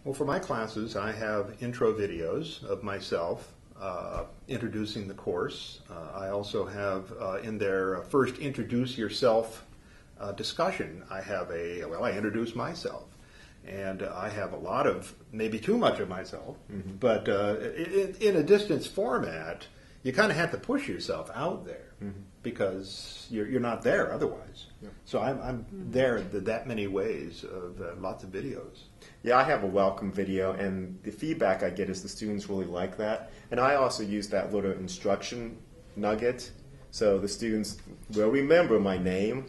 Well, for my classes, I have intro videos of myself introducing the course. I also have in their first introduce yourself discussion, I have I introduce myself. And I have a lot of, maybe too much of myself, but in a distance format, you kind of have to push yourself out there because you're not there otherwise. Yeah. So I'm there that many ways of lots of videos. Yeah, I have a welcome video, and the feedback I get is the students really like that. And I also use that little instruction nugget, so the students will remember my name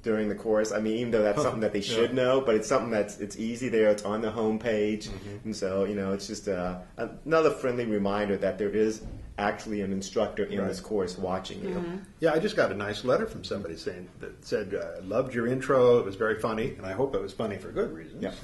during the course. I mean, even though that's something that they should know, but it's something it's easy there. It's on the home page, and so it's just another friendly reminder that there is actually an instructor in this course watching you. Yeah, I just got a nice letter from somebody that said, loved your intro, it was very funny, and I hope it was funny for good reasons,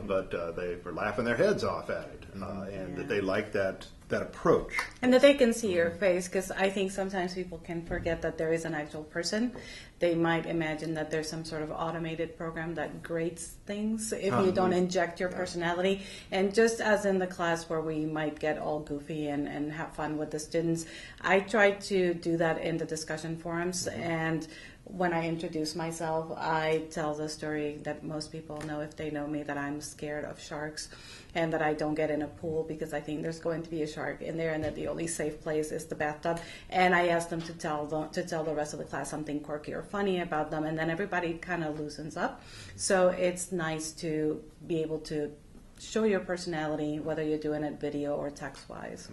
but they were laughing their heads off at it, and that they liked that approach. And that they can see your face, because I think sometimes people can forget that there is an actual person. They might imagine that there's some sort of automated program that grades things if you don't inject your personality. And just as in the class where we might get all goofy and have fun with the students, I try to do that in the discussion forums. And when I introduce myself, I tell the story that most people know if they know me, that I'm scared of sharks and that I don't get in a pool because I think there's going to be a shark in there and that the only safe place is the bathtub. And I ask them to tell the rest of the class something quirky or funny about them, and then everybody kind of loosens up. So it's nice to be able to show your personality, whether you're doing it video or text-wise.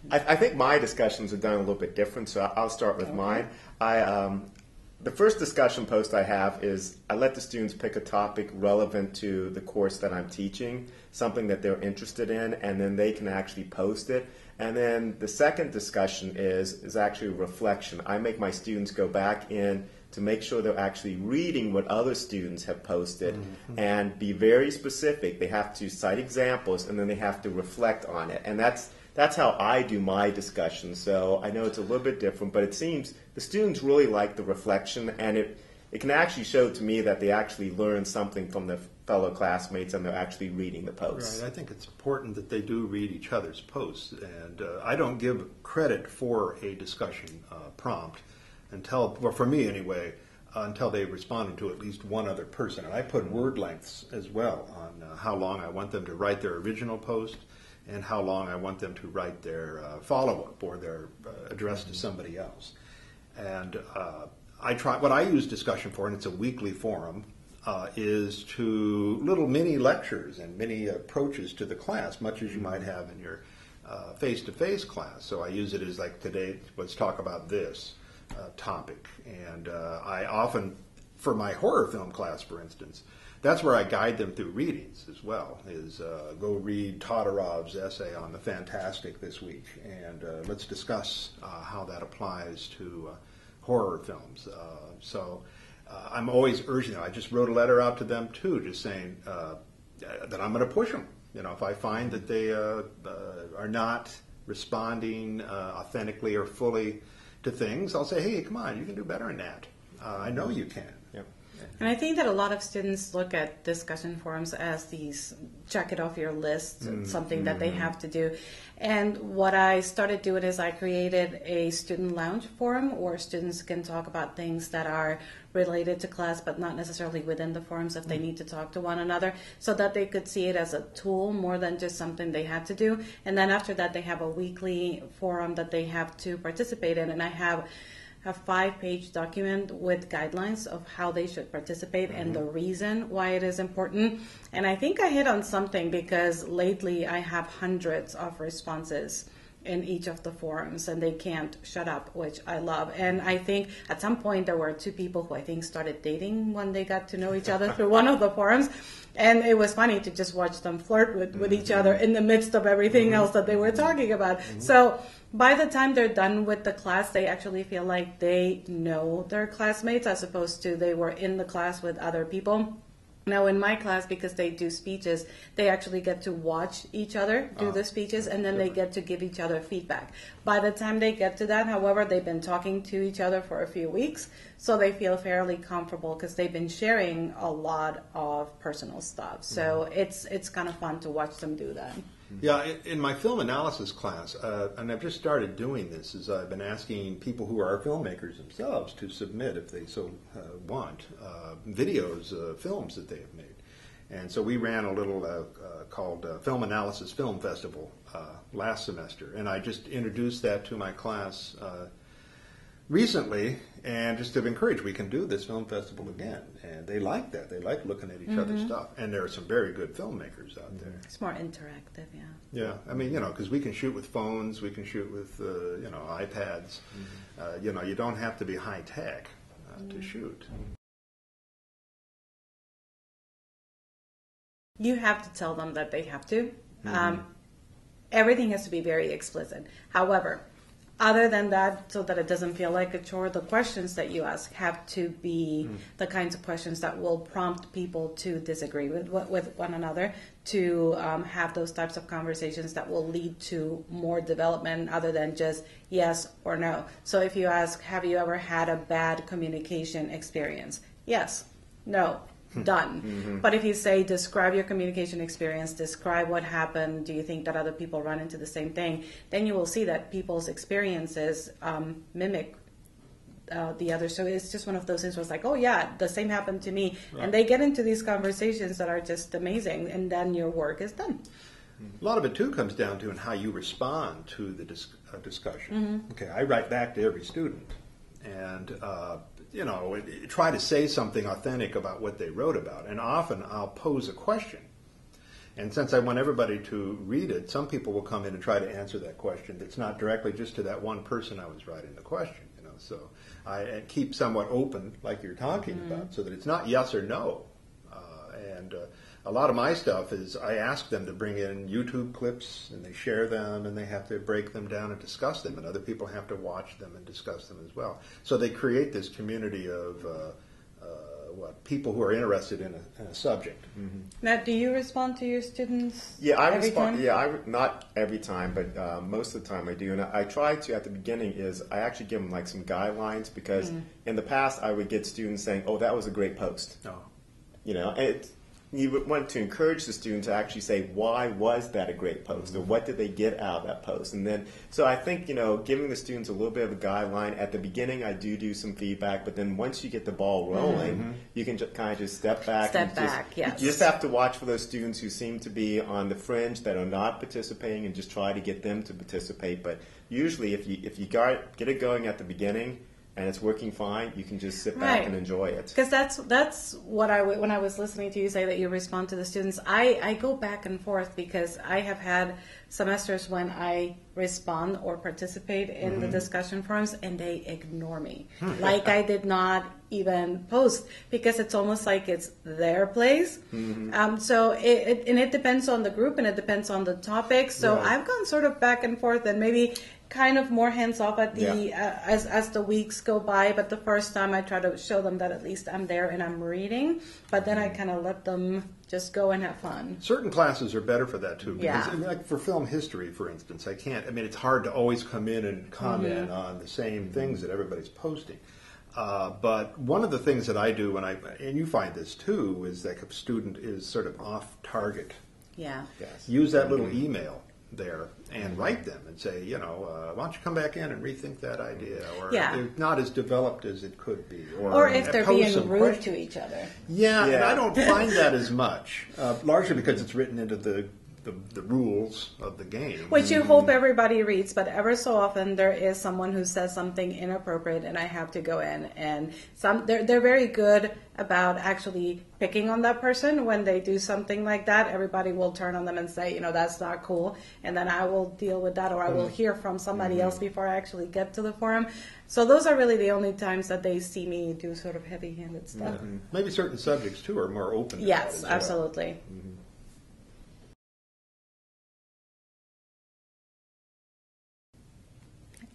I think my discussions are done a little bit different, so I'll start with mine. The first discussion post I have is I let the students pick a topic relevant to the course that I'm teaching, something that they're interested in, and then they can actually post it. And then the second discussion is actually a reflection. I make my students go back in to make sure they're actually reading what other students have posted and be very specific. They have to cite examples, and then they have to reflect on it. And that's how I do my discussion. So I know it's a little bit different, but it seems the students really like the reflection, and it can actually show to me that they actually learn something from their fellow classmates and they're actually reading the posts. Right. I think it's important that they do read each other's posts, and I don't give credit for a discussion prompt until, well, for me anyway, until they responded to at least one other person. And I put word lengths as well on how long I want them to write their original post and how long I want them to write their follow-up or their address to somebody else. And what I use discussion for, and it's a weekly forum, is to little mini lectures and mini approaches to the class, much as you might have in your face-to-face class. So I use it as like, today, let's talk about this topic. And I often, for my horror film class, for instance, that's where I guide them through readings as well, is go read Todorov's essay on the Fantastic this week, and let's discuss how that applies to horror films. So I'm always urging them. I just wrote a letter out to them, too, just saying that I'm going to push them. If I find that they are not responding authentically or fully to things, I'll say, hey, come on, you can do better than that. I know you can. Yep. And I think that a lot of students look at discussion forums as these check it off your list, something that they have to do. And what I started doing is I created a student lounge forum where students can talk about things that are related to class, but not necessarily within the forums if they need to talk to one another, so that they could see it as a tool more than just something they had to do. And then after that, they have a weekly forum that they have to participate in. And I have a 5-page document with guidelines of how they should participate and the reason why it is important. And I think I hit on something, because lately I have hundreds of responses in each of the forums, and they can't shut up, which I love. And I think at some point there were 2 people who I think started dating when they got to know each other through one of the forums. And it was funny to just watch them flirt with each other in the midst of everything else that they were talking about. So by the time they're done with the class, they actually feel like they know their classmates, as opposed to they were in the class with other people. Now, in my class, because they do speeches, they actually get to watch each other do the speeches, and then they get to give each other feedback. By the time they get to that, however, they've been talking to each other for a few weeks, so they feel fairly comfortable because they've been sharing a lot of personal stuff. So it's kind of fun to watch them do that. Yeah, in my film analysis class, and I've just started doing this, is I've been asking people who are filmmakers themselves to submit, if they so want, videos, films that they have made. And so we ran a little called Film Analysis Film Festival last semester, and I just introduced that to my class recently, and just to encourage, we can do this film festival again. And they like that. They like looking at each other's stuff. And there are some very good filmmakers out there. It's more interactive, yeah. Yeah, I mean, because we can shoot with phones, we can shoot with, iPads. You don't have to be high tech to shoot. You have to tell them that they have to. Everything has to be very explicit. However, other than that, so that it doesn't feel like a chore, the questions that you ask have to be the kinds of questions that will prompt people to disagree with one another, to have those types of conversations that will lead to more development other than just yes or no. So if you ask, have you ever had a bad communication experience? Yes, no. Done. But if you say, describe your communication experience, describe what happened, do you think that other people run into the same thing, then you will see that people's experiences mimic the other. So it's just one of those things where it's like, oh yeah, the same happened to me. Right. And they get into these conversations that are just amazing, and then your work is done. A lot of it too comes down to how you respond to the discussion. Okay, I write back to every student, and try to say something authentic about what they wrote about. And often I'll pose a question. And since I want everybody to read it, some people will come in and try to answer that question that's not directly just to that one person I was writing the question. So I keep somewhat open, like you're talking about, so that it's not yes or no. A lot of my stuff is I ask them to bring in YouTube clips, and they share them, and they have to break them down and discuss them, and other people have to watch them and discuss them as well. So they create this community of people who are interested in a subject. Now, do you respond to your students? Yeah, I every respond. time? Yeah, not every time, but most of the time I do. And I try to at the beginning I actually give them like some guidelines, because in the past I would get students saying, "Oh, that was a great post." Oh. And you would want to encourage the student to actually say, why was that a great post, or what did they get out of that post? And then, so I think, giving the students a little bit of a guideline. At the beginning, I do some feedback, but then once you get the ball rolling, you can kind of just step back. Yes. You just have to watch for those students who seem to be on the fringe, that are not participating, and just try to get them to participate. But usually, if you get it going at the beginning, and it's working fine, you can just sit back and enjoy it. Because that's what when I was listening to you say that you respond to the students, I go back and forth, because I have had semesters when I respond or participate in the discussion forums, and they ignore me. Like I did not even post, because it's almost like it's their place. So it depends on the group, and it depends on the topic. So I've gone sort of back and forth, and maybe kind of more hands off at the as the weeks go by. But the first time I try to show them that at least I'm there and I'm reading, but then I kind of let them just go and have fun. Certain classes are better for that too, because like for film history, for instance, it's hard to always come in and comment on the same things that everybody's posting. But one of the things that I do and you find this too, is that if a student is sort of off target, use that little email there and write them and say, why don't you come back in and rethink that idea, or it's not as developed as it could be, or if they're being rude to each other. And I don't find that as much, largely because it's written into the rules of the game, which you hope everybody reads, but ever so often there is someone who says something inappropriate, and I have to go in, and they're very good about actually picking on that person. When they do something like that, everybody will turn on them and say, that's not cool, and then I will deal with that, or I will hear from somebody else before I actually get to the forum. So those are really the only times that they see me do sort of heavy-handed stuff. Maybe certain subjects too are more open to yes, that as absolutely. Well.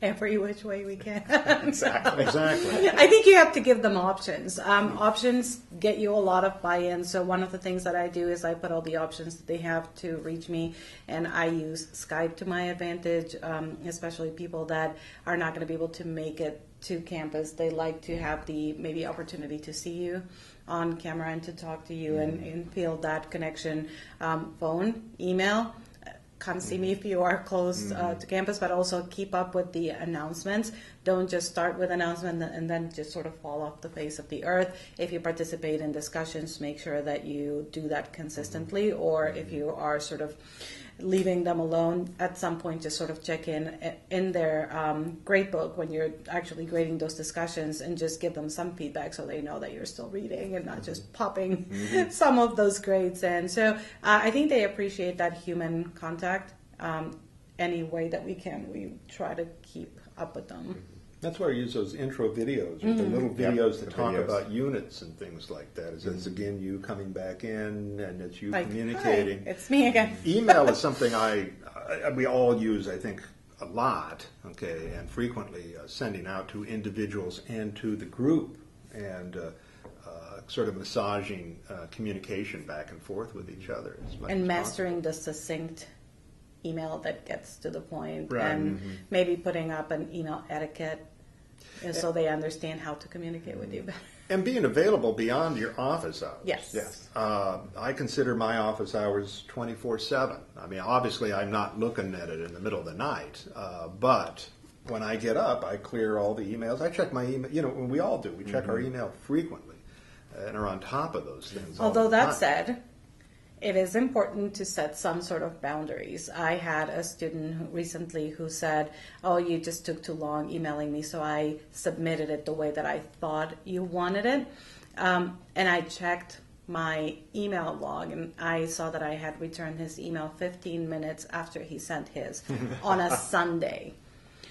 every which way we can. Exactly. Exactly. I think you have to give them options. Options get you a lot of buy-in. So one of the things that I do is I put all the options that they have to reach me, and I use Skype to my advantage, especially people that are not going to be able to make it to campus. They like to have the maybe opportunity to see you on camera and to talk to you and feel that connection. Phone, email. Come see me if you are close to campus, but also keep up with the announcements. Don't just start with announcement and then just sort of fall off the face of the earth. If you participate in discussions, make sure that you do that consistently, or if you are sort of leaving them alone, at some point just sort of check in their grade book when you're actually grading those discussions and just give them some feedback so they know that you're still reading and not just popping some of those grades in. So I think they appreciate that human contact. Any way that we can, we try to keep up with them. That's why I use those intro videos, or the little videos that the talk videos. about units and things like that. It's again you coming back in, and it's you Like, communicating. "Hi, it's me again." Email is something we all use, I think, a lot, okay, and frequently sending out to individuals and to the group, and sort of massaging communication back and forth with each other. As much And as mastering the succinct email that gets to the point, Right. and maybe putting up an email etiquette so they understand how to communicate with you better. And being available beyond your office hours. Yes. I consider my office hours 24/7. I mean, obviously, I'm not looking at it in the middle of the night, but when I get up, I clear all the emails. I check my email. You know, we all do. We check our email frequently and are on top of those things. all Although the that time. said, it is important to set some sort of boundaries. I had a student recently who said, "Oh, you just took too long emailing me, so I submitted it the way that I thought you wanted it." And I checked my email log, and I saw that I had returned his email 15 minutes after he sent his on a Sunday.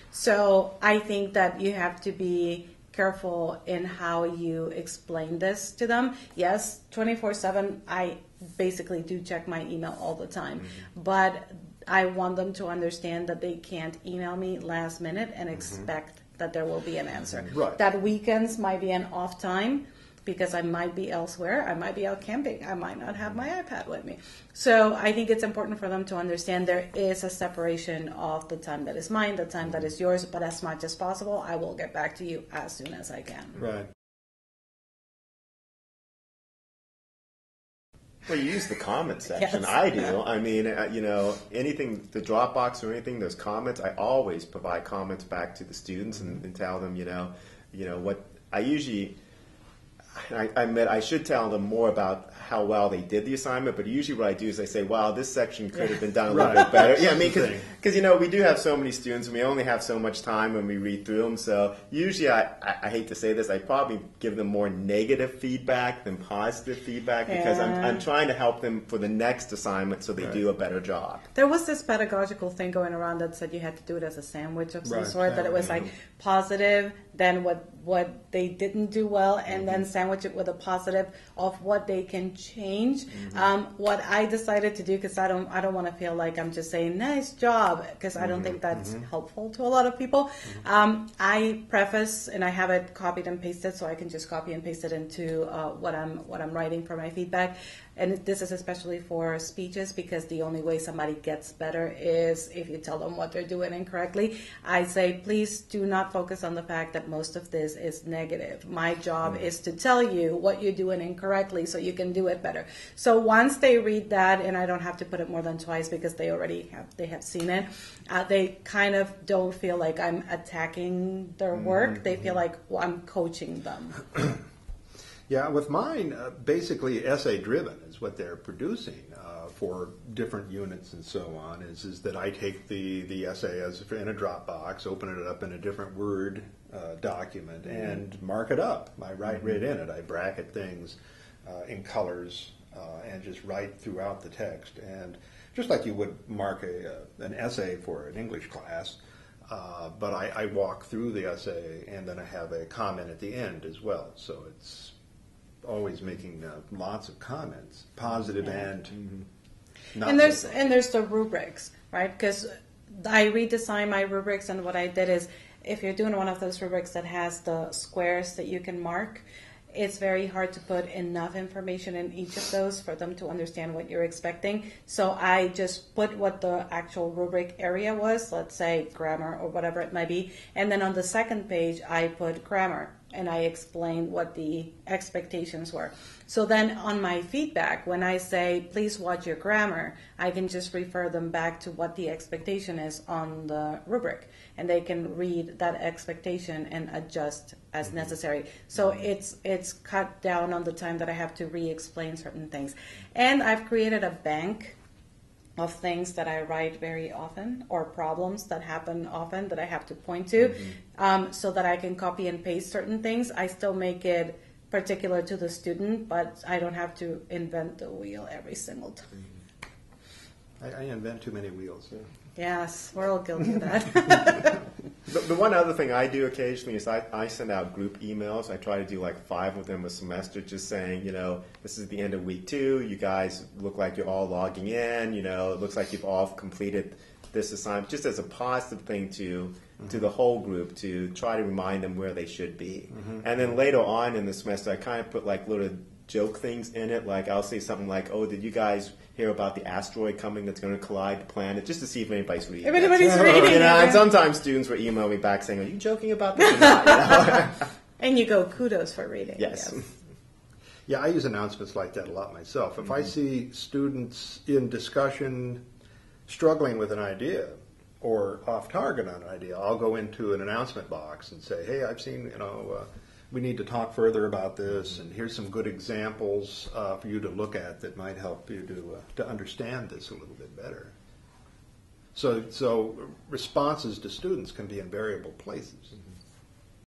So I think that you have to be careful in how you explain this to them. Yes, 24/7, I basically do check my email all the time, but I want them to understand that they can't email me last minute and expect that there will be an answer. Right. That weekends might be an off time because I might be elsewhere. I might be out camping. I might not have my iPad with me. So I think it's important for them to understand there is a separation of the time that is mine, the time that is yours, but as much as possible, I will get back to you as soon as I can. Right. Well, you use the comment section. Yes. I do. I mean, anything, the Dropbox or anything, those comments, I always provide comments back to the students and tell them, what I usually, I admit I should tell them more about how well they did the assignment, but usually what I do is I say, wow, this section could have been done a little Right. bit better. Yeah, I mean, That's the because we do have so many students and we only have so much time when we read through them. So usually I hate to say this, I probably give them more negative feedback than positive feedback because I'm trying to help them for the next assignment so they do a better job. There was this pedagogical thing going around that said you had to do it as a sandwich of some Right, sort, that it was like positive, then what they didn't do well, and then sandwich it with a positive of what they can change. What I decided to do, because I don't want to feel like I'm just saying nice job, because I don't think that's helpful to a lot of people. I preface, and I have it copied and pasted, so I can just copy and paste it into what I'm writing for my feedback. And this is especially for speeches, because the only way somebody gets better is if you tell them what they're doing incorrectly. I say, please do not focus on the fact that most of this is negative. My job is to tell you what you're doing incorrectly so you can do it better. So once they read that, and I don't have to put it more than twice because they already have seen it, they kind of don't feel like I'm attacking their work. They feel like I'm coaching them. Yeah, with mine, basically essay-driven is what they're producing for different units and so on. Is that I take the essay as in a Dropbox, open it up in a different Word document, and mark it up. I write right in it. I bracket things in colors and just write throughout the text. And just like you would mark an essay for an English class, but I walk through the essay, and then I have a comment at the end as well. So it's always making lots of comments, positive and not And so there's the rubrics, right? Because I redesigned my rubrics, and what I did is, if you're doing one of those rubrics that has the squares that you can mark, it's very hard to put enough information in each of those for them to understand what you're expecting. So I just put what the actual rubric area was, let's say grammar or whatever it might be, and then on the second page I put grammar, and I explained what the expectations were. So then on my feedback, when I say, please watch your grammar, I can just refer them back to what the expectation is on the rubric, and they can read that expectation and adjust as necessary. So it's cut down on the time that I have to re-explain certain things. And I've created a bank of things that I write very often, or problems that happen often that I have to point to, so that I can copy and paste certain things. I still make it particular to the student, but I don't have to invent the wheel every single time. I invent too many wheels. Yeah. Yes, we're all guilty of that. The one other thing I do occasionally is I send out group emails. I try to do like 5 of them a semester, just saying, this is the end of week 2. You guys look like you're all logging in. It looks like you've all completed this assignment, just as a positive thing to the whole group, to try to remind them where they should be. And then later on in the semester, I kind of put like little joke things in it. Like I'll say something like, "Oh, did you guys hear about the asteroid coming that's going to collide the planet?" Just to see if anybody's reading. If anybody's reading, and sometimes students will email me back saying, "Are you joking about this or not?" And you go, kudos for reading. Yes. Yeah, I use announcements like that a lot myself. If I see students in discussion struggling with an idea or off target on an idea, I'll go into an announcement box and say, "Hey, I've seen, we need to talk further about this, and here's some good examples for you to look at that might help you to understand this a little bit better." So responses to students can be in variable places.